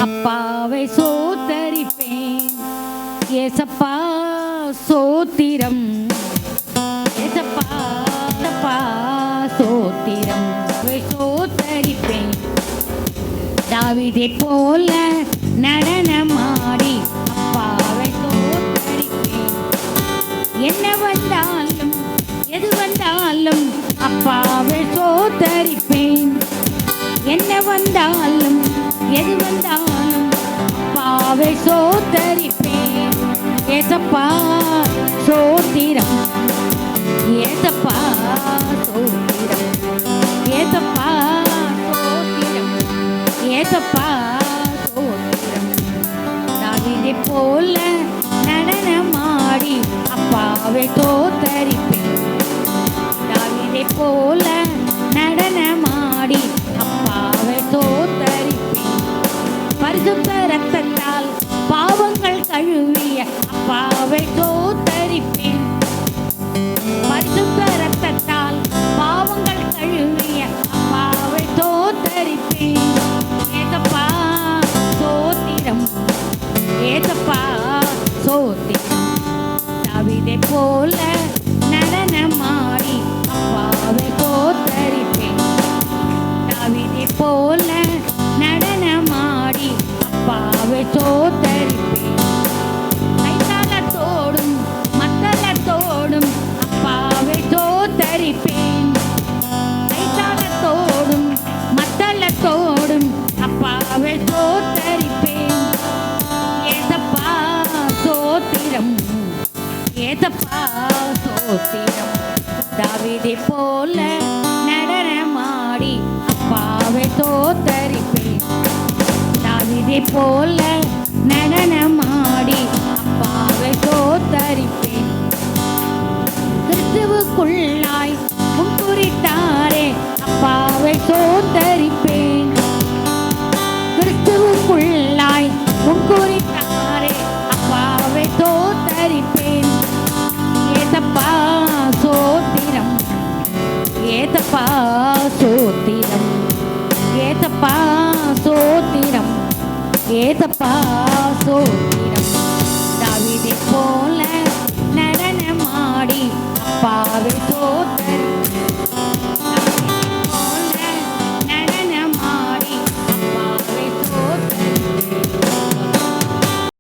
அப்பாவை சோத்தரிப்பேன். ஏசப்பா சோத்திரம், ஏசப்பா ஏசப்பா சோத்திரம், சோத்தரிப்பேன். தாவீதை போல நடனமாடி அப்பாவை சோத்தரிப்பேன். என்ன வந்தாலும் எது வந்தாலும் அப்பாவை சோத்தரிப்பேன். என்ன வந்தாலும் எது வந்தாலும் அப்பாவை சோத்தரிப்பேன். ஏசப்பா சோத்திரம், ஏசப்பா சோத்திரம், ஏசப்பா சோத்திரம், ஏசப்பா சோத்திரம். தாவீதை போல நடனமாடி அப்பாவை சோத்தரிப்பேன். தாவீதை போல நடனமாடி அப்பாவை சோத்தரிப்பேன். பரிசுத்த இரத்தத்தால் பாவங்கள் கழுவிய அப்பாவை சோத்தரிப்பேன். பரிசுத்த இரத்தத்தால் பாவங்கள் கழுவிய அப்பாவை சோத்தரிப்பேன். ஏசப்பா சோத்திரம், ஏசப்பா சோத்திரம். தாவீதை போல நடனமாடி அப்பாவை சோத்தரிப்பேன். தாவீதை போல நடனமாடி அப்பாவை சோத்தரிப்பேன். கைத்தாளத்தோடும் மத்தளத்தோடும் அப்பாவை சோத்தரிப்பேன். கைத்தாளத்தோடும் மத்தளத்தோடும் அப்பாவை சோத்தரிப்பேன். ஏசப்பா சோத்திரம், ஏசப்பா சோத்திரம். தாவீதை போல நடனமாடி அப்பாவை சோத்தரிப்பேன். தாவீதை போல நடனமாடி அப்பாவை சோத்தரிப்பேன். கிறிஸ்துவுக்குள்ளாய் முன்குறித்தாரே அப்பாவை சோத்தரிப்பேன். கிறிஸ்துவுக்குள்ளாய் முன்குறித்தாரே அப்பாவை சோத்தரிப்பேன். ஏசப்பா சோத்திரம், ஏசப்பா சோத்திரம், ஏசப்பா சோத்திரம், ஏசப்பா சோத்திரம்.